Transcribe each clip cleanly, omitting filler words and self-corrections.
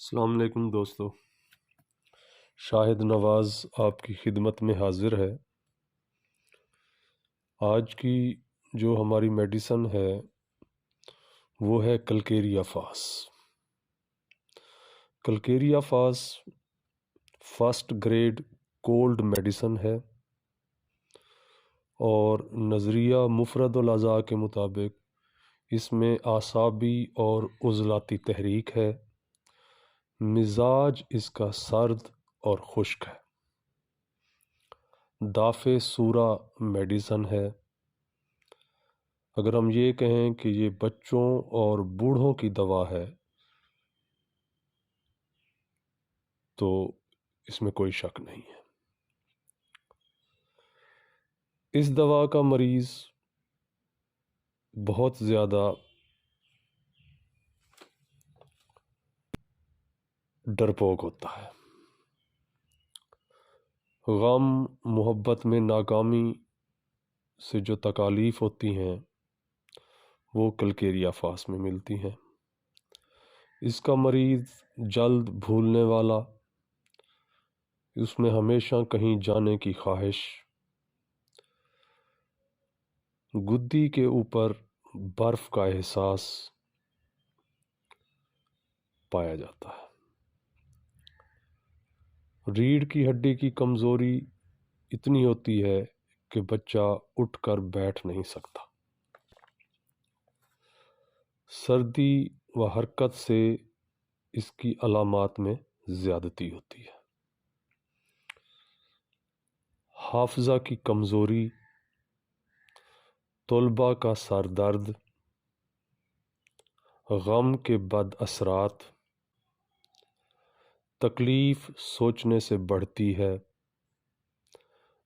السلام علیکم دوستو، شاہد نواز آپ کی خدمت میں حاضر ہے۔ آج کی جو ہماری میڈیسن ہے وہ ہے کلکیریا فاس۔ کلکیریا فاس فرسٹ گریڈ کولڈ میڈیسن ہے اور نظریہ مفرد الاعضاء کے مطابق اس میں اعصابی اور عضلاتی تحریک ہے۔ مزاج اس کا سرد اور خشک ہے۔ دافع سورہ میڈیسن ہے۔ اگر ہم یہ کہیں کہ یہ بچوں اور بوڑھوں کی دوا ہے تو اس میں کوئی شک نہیں ہے۔ اس دوا کا مریض بہت زیادہ ڈرپوک ہوتا ہے۔ غم محبت میں ناکامی سے جو تکالیف ہوتی ہیں وہ کلکیریا فاس میں ملتی ہیں۔ اس کا مریض جلد بھولنے والا، اس میں ہمیشہ کہیں جانے کی خواہش، گدی کے اوپر برف کا احساس پایا جاتا ہے۔ ریڑھ کی ہڈی کی کمزوری اتنی ہوتی ہے کہ بچہ اٹھ کر بیٹھ نہیں سکتا۔ سردی و حرکت سے اس کی علامات میں زیادتی ہوتی ہے۔ حافظہ کی کمزوری، طلباء کا سر درد، غم کے بد اثرات، تکلیف سوچنے سے بڑھتی ہے،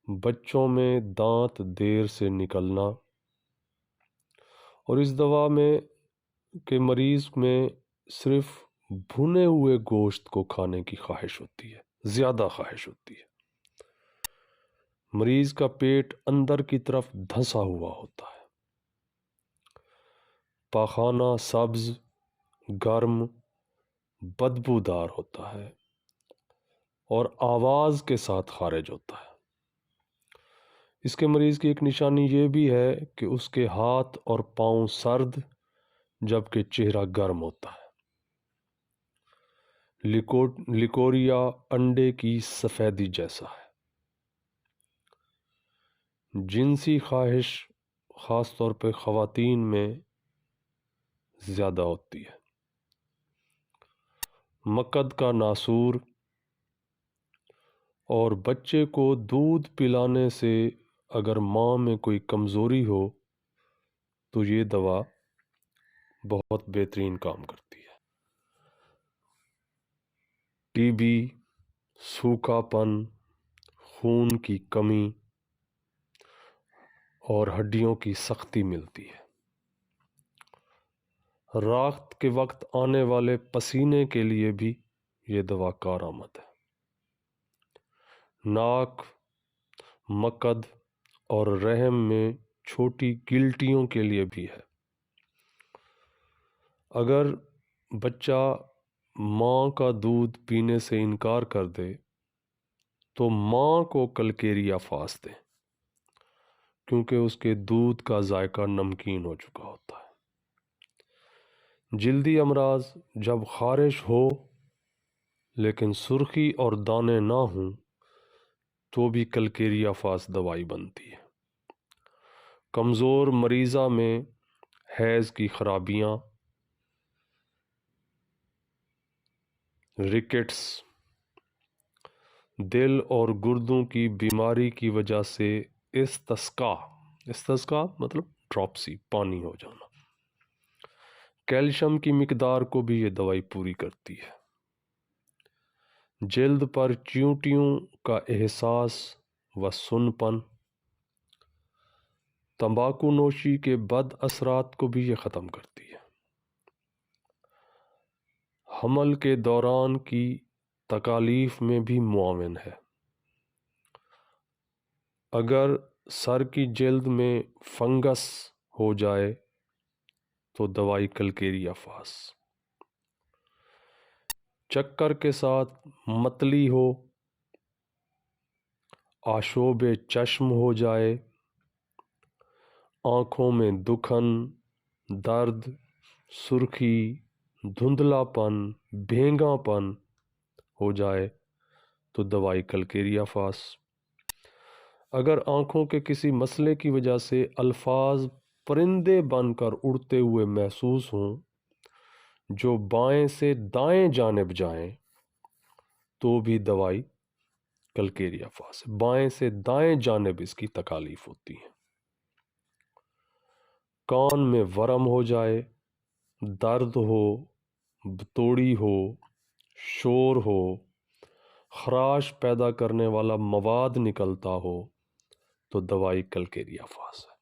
بچوں میں دانت دیر سے نکلنا، اور اس دوا میں کے مریض میں صرف بھنے ہوئے گوشت کو کھانے کی خواہش ہوتی ہے، زیادہ خواہش ہوتی ہے۔ مریض کا پیٹ اندر کی طرف دھنسا ہوا ہوتا ہے۔ پاخانہ سبز، گرم، بدبودار ہوتا ہے اور آواز کے ساتھ خارج ہوتا ہے۔ اس کے مریض کی ایک نشانی یہ بھی ہے کہ اس کے ہاتھ اور پاؤں سرد جبکہ چہرہ گرم ہوتا ہے۔ لیکوریا انڈے کی سفیدی جیسا ہے۔ جنسی خواہش خاص طور پہ خواتین میں زیادہ ہوتی ہے۔ مقد کا ناسور، اور بچے کو دودھ پلانے سے اگر ماں میں کوئی کمزوری ہو تو یہ دوا بہت بہترین کام کرتی ہے۔ ٹی بی، سوکھا پن، خون کی کمی اور ہڈیوں کی سختی ملتی ہے۔ رات کے وقت آنے والے پسینے کے لیے بھی یہ دوا کارآمد ہے۔ ناک، مقد اور رحم میں چھوٹی گلٹیوں کے لیے بھی ہے۔ اگر بچہ ماں کا دودھ پینے سے انکار کر دے تو ماں کو کلکیریا فاس دیں، کیونکہ اس کے دودھ کا ذائقہ نمکین ہو چکا ہوتا ہے۔ جلدی امراض، جب خارش ہو لیکن سرخی اور دانے نہ ہوں تو بھی کلکیریا فاس دوائی بنتی ہے۔ کمزور مریضہ میں حیض کی خرابیاں، رکٹس، دل اور گردوں کی بیماری کی وجہ سے استسقاء مطلب ڈراپسی، پانی ہو جانا، کیلشیم کی مقدار کو بھی یہ دوائی پوری کرتی ہے۔ جلد پر چیونٹیوں کا احساس و سن پن، تمباکو نوشی کے بد اثرات کو بھی یہ ختم کرتی ہے۔ حمل کے دوران کی تکالیف میں بھی معاون ہے۔ اگر سر کی جلد میں فنگس ہو جائے تو دوائی کلکیریا فاس۔ چکر کے ساتھ متلی ہو، آشوب چشم ہو جائے، آنکھوں میں دکھن، درد، سرخی، دھندلا پن، بھینگا پن ہو جائے تو دوائی کلکیریا فاس۔ اگر آنکھوں کے کسی مسئلے کی وجہ سے الفاظ پرندے بن کر اڑتے ہوئے محسوس ہوں جو بائیں سے دائیں جانب جائیں تو بھی دوائی کلکیریا فاس ہے۔ بائیں سے دائیں جانب اس کی تکالیف ہوتی ہے۔ کان میں ورم ہو جائے، درد ہو، بتوڑی ہو، شور ہو، خراش پیدا کرنے والا مواد نکلتا ہو تو دوائی کلکیریا فاس ہے۔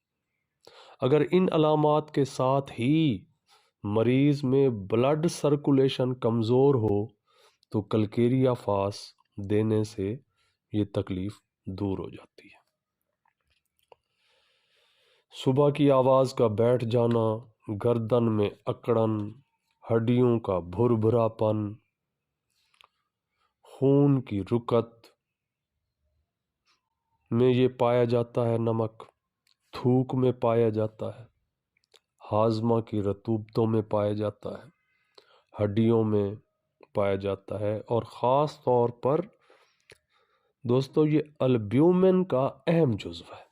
اگر ان علامات کے ساتھ ہی مریض میں بلڈ سرکولیشن کمزور ہو تو کلکیریا فاس دینے سے یہ تکلیف دور ہو جاتی ہے۔ صبح کی آواز کا بیٹھ جانا، گردن میں اکڑن، ہڈیوں کا بھر بھرا پن، خون کی رکت میں یہ پایا جاتا ہے، نمک تھوک میں پایا جاتا ہے، ہاضمہ کی رطوبتوں میں پایا جاتا ہے، ہڈیوں میں پایا جاتا ہے، اور خاص طور پر دوستو یہ البیومن کا اہم جزو ہے۔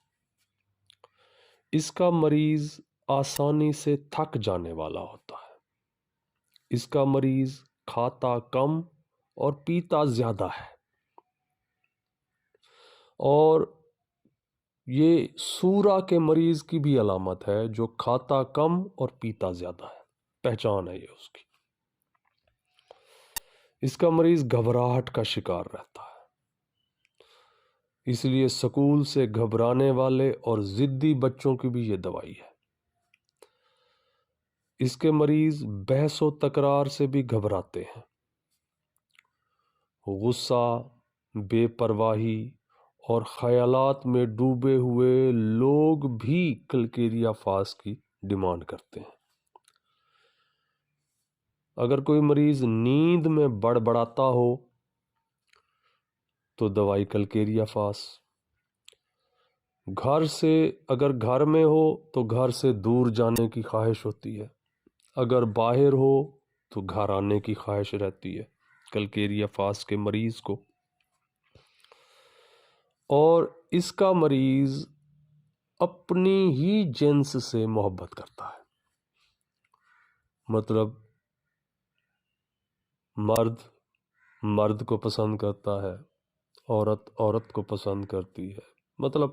اس کا مریض آسانی سے تھک جانے والا ہوتا ہے۔ اس کا مریض کھاتا کم اور پیتا زیادہ ہے، اور یہ سورا کے مریض کی بھی علامت ہے جو کھاتا کم اور پیتا زیادہ ہے، پہچان ہے یہ اس کی۔ اس کا مریض گھبراہٹ کا شکار رہتا ہے، اس لیے سکول سے گھبرانے والے اور ضدی بچوں کی بھی یہ دوائی ہے۔ اس کے مریض بحث و تکرار سے بھی گھبراتے ہیں، غصہ، بے پرواہی اور خیالات میں ڈوبے ہوئے لوگ بھی کلکیریا فاس کی ڈیمانڈ کرتے ہیں۔ اگر کوئی مریض نیند میں بڑبڑاتا ہو تو دوائی کلکیریا فاس۔ گھر سے اگر گھر میں ہو تو گھر سے دور جانے کی خواہش ہوتی ہے، اگر باہر ہو تو گھر آنے کی خواہش رہتی ہے کلکیریا فاس کے مریض کو۔ اور اس کا مریض اپنی ہی جنس سے محبت کرتا ہے، مطلب مرد مرد کو پسند کرتا ہے، عورت عورت کو پسند کرتی ہے، مطلب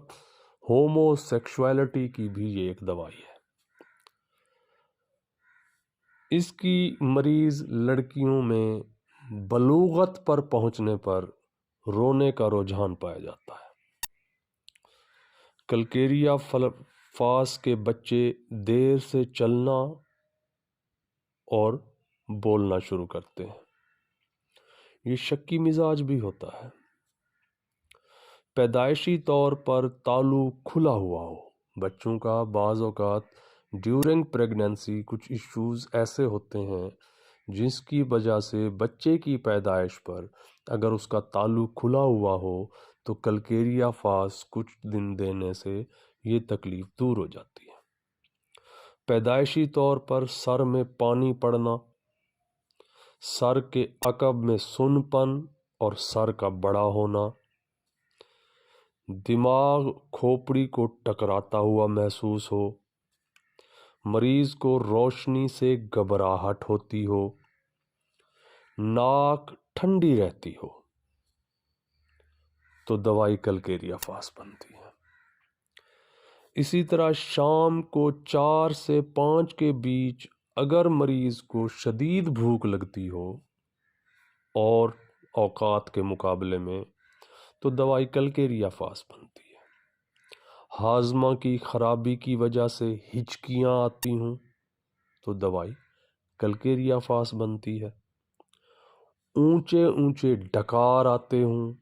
ہومو سیکشوالٹی کی بھی یہ ایک دوائی ہے۔ اس کی مریض لڑکیوں میں بلوغت پر پہنچنے پر رونے کا رجحان پایا جاتا ہے۔ کلکیریا فاس کے بچے دیر سے چلنا اور بولنا شروع کرتے ہیں۔ یہ شکی مزاج بھی ہوتا ہے۔ پیدائشی طور پر تالو کھلا ہوا ہو، بچوں کا بعض اوقات ڈیورنگ پریگننسی کچھ ایشوز ایسے ہوتے ہیں جس کی وجہ سے بچے کی پیدائش پر اگر اس کا تالو کھلا ہوا ہو تو کلکیریا فاس کچھ دن دینے سے یہ تکلیف دور ہو جاتی ہے۔ پیدائشی طور پر سر میں پانی پڑنا، سر کے عقب میں سن پن اور سر کا بڑا ہونا، دماغ کھوپڑی کو ٹکراتا ہوا محسوس ہو، مریض کو روشنی سے گھبراہٹ ہوتی ہو، ناک ٹھنڈی رہتی ہو تو دوائی کلکیریا فاس بنتی ہے۔ اسی طرح شام کو 4 سے 5 کے بیچ اگر مریض کو شدید بھوک لگتی ہو اور اوقات کے مقابلے میں تو دوائی کلکیریا فاس بنتی ہے۔ ہاضمہ کی خرابی کی وجہ سے ہچکیاں آتی ہوں تو دوائی کلکیریا فاس بنتی ہے۔ اونچے اونچے ڈکار آتے ہوں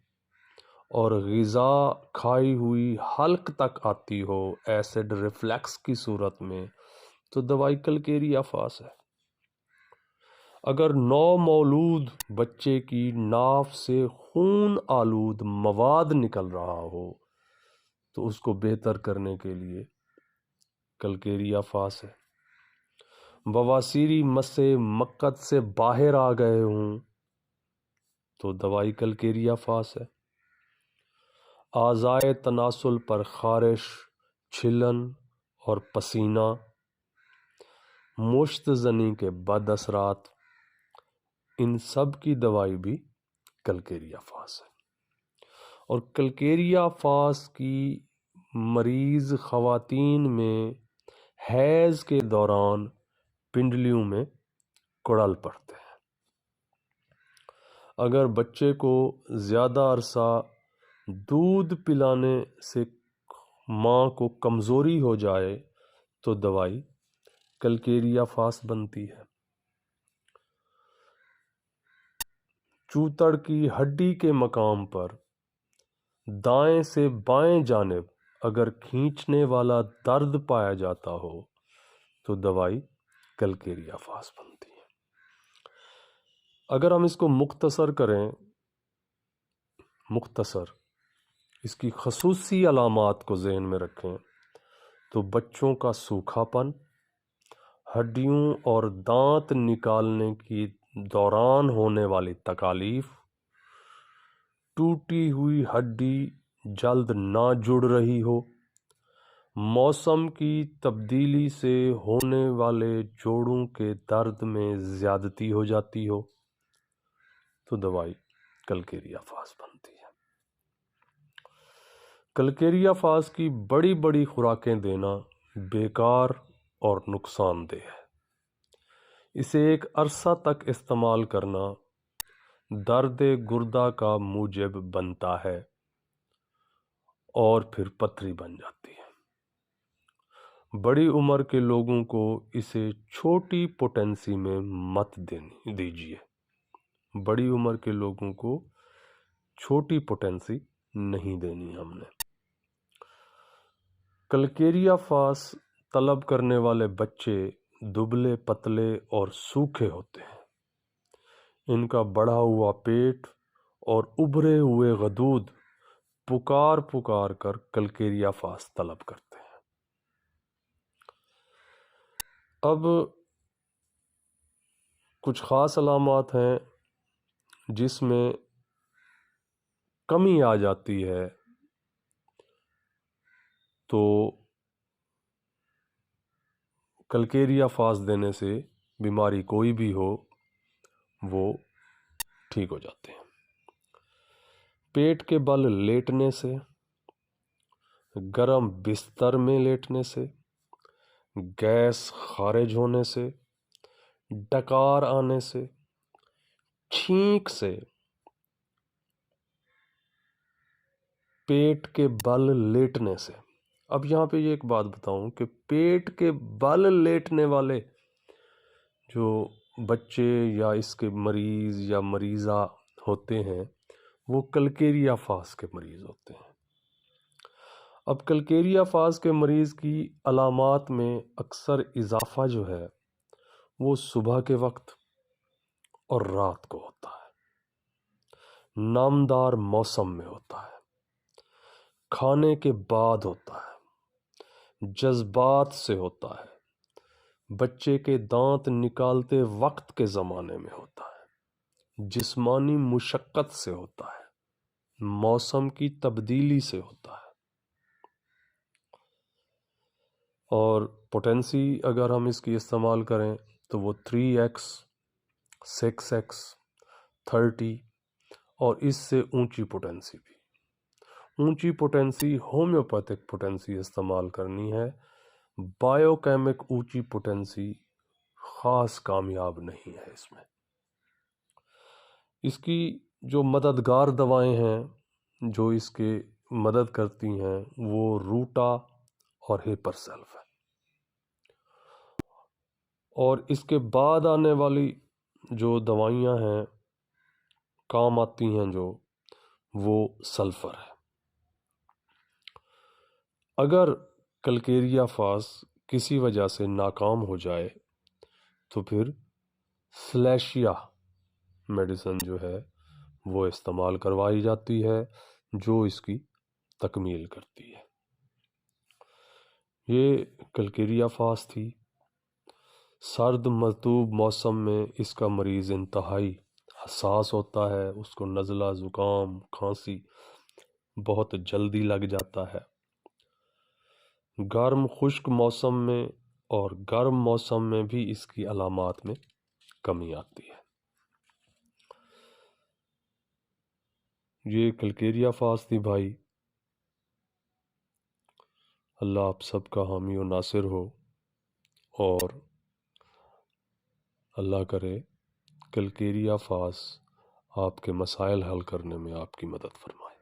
اور غذا کھائی ہوئی حلق تک آتی ہو ایسڈ ریفلیکس کی صورت میں تو دوائی کلکیریا فاس ہے۔ اگر نو مولود بچے کی ناف سے خون آلود مواد نکل رہا ہو تو اس کو بہتر کرنے کے لیے کلکیریا فاس ہے۔ بواسیری مسے مقد سے باہر آ گئے ہوں تو دوائی کلکیریا فاس ہے۔ اعضائے تناسل پر خارش، چھلن اور پسینہ، مشت زنی کے بد اثرات، ان سب کی دوائی بھی کلکیریا فاس ہے۔ اور کلکیریا فاس کی مریض خواتین میں حیض کے دوران پنڈلیوں میں کڑل پڑتے ہیں۔ اگر بچے کو زیادہ عرصہ دودھ پلانے سے ماں کو کمزوری ہو جائے تو دوائی کلکیریا فاس بنتی ہے۔ چوتڑ کی ہڈی کے مقام پر دائیں سے بائیں جانب اگر کھینچنے والا درد پایا جاتا ہو تو دوائی کلکیریا فاس بنتی ہے۔ اگر ہم اس کو مختصر کریں، اس کی خصوصی علامات کو ذہن میں رکھیں تو بچوں کا سوکھا پن، ہڈیوں اور دانت نکالنے کی دوران ہونے والی تکالیف، ٹوٹی ہوئی ہڈی جلد نہ جڑ رہی ہو، موسم کی تبدیلی سے ہونے والے جوڑوں کے درد میں زیادتی ہو جاتی ہو تو دوائی کلکیریا فاس بنتی ہے۔ کلکیریا فاس کی بڑی بڑی خوراکیں دینا بیکار اور نقصان دہ ہے۔ اسے ایک عرصہ تک استعمال کرنا درد گردہ کا موجب بنتا ہے اور پھر پتھری بن جاتی ہے۔ بڑی عمر کے لوگوں کو اسے چھوٹی پوٹینسی میں مت دیجیے۔ بڑی عمر کے لوگوں کو چھوٹی پوٹینسی نہیں دینی ہم نے۔ کلکیریا فاس طلب کرنے والے بچے دبلے پتلے اور سوکھے ہوتے ہیں۔ ان کا بڑھا ہوا پیٹ اور ابھرے ہوئے غدود پکار پکار کر کلکیریا فاس طلب کرتے ہیں۔ اب کچھ خاص علامات ہیں جس میں کمی آ جاتی ہے تو کلکیریا فاس دینے سے بیماری کوئی بھی ہو وہ ٹھیک ہو جاتے ہیں۔ پیٹ کے بل لیٹنے سے، گرم بستر میں لیٹنے سے، گیس خارج ہونے سے، ڈکار آنے سے، چھینک سے، پیٹ کے بل لیٹنے سے۔ اب یہاں پہ یہ ایک بات بتاؤں کہ پیٹ کے بل لیٹنے والے جو بچے یا اس کے مریض یا مریضہ ہوتے ہیں وہ کلکیریا فاس کے مریض ہوتے ہیں۔ اب کلکیریا فاس کے مریض کی علامات میں اکثر اضافہ جو ہے وہ صبح کے وقت اور رات کو ہوتا ہے، نامدار موسم میں ہوتا ہے، کھانے کے بعد ہوتا ہے، جذبات سے ہوتا ہے، بچے کے دانت نکالتے وقت کے زمانے میں ہوتا ہے، جسمانی مشقت سے ہوتا ہے، موسم کی تبدیلی سے ہوتا ہے۔ اور پوٹینسی اگر ہم اس کی استعمال کریں تو وہ 3x، 6x، 30 اور اس سے اونچی پوٹینسی بھی۔ اونچی پوٹینسی ہومیوپیتھک پوٹینسی استعمال کرنی ہے، بائیو کیمک اونچی پوٹینسی خاص کامیاب نہیں ہے اس میں۔ اس کی جو مددگار دوائیں ہیں جو اس کے مدد کرتی ہیں وہ روٹا اور ہیپر سیلف ہے، اور اس کے بعد آنے والی جو دوائیاں ہیں کام آتی ہیں جو وہ سلفر ہے۔ اگر کلکیریا فاس کسی وجہ سے ناکام ہو جائے تو پھر سلیشیا میڈیسن جو ہے وہ استعمال کروائی جاتی ہے جو اس کی تکمیل کرتی ہے۔ یہ کلکیریا فاس تھی۔ سرد مرطوب موسم میں اس کا مریض انتہائی حساس ہوتا ہے، اس کو نزلہ، زکام، کھانسی بہت جلدی لگ جاتا ہے۔ گرم خشک موسم میں اور گرم موسم میں بھی اس کی علامات میں کمی آتی ہے۔ یہ کلکیریا فاس تھی بھائی۔ اللہ آپ سب کا حامی و ناصر ہو، اور اللہ کرے کلکیریا فاس آپ کے مسائل حل کرنے میں آپ کی مدد فرمائے۔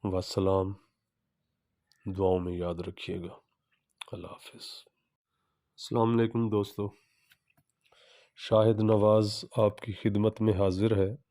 والسلام، دعاؤں میں یاد رکھیے گا۔ اللہ حافظ۔ السلام علیکم دوستو، شاہد نواز آپ کی خدمت میں حاضر ہے۔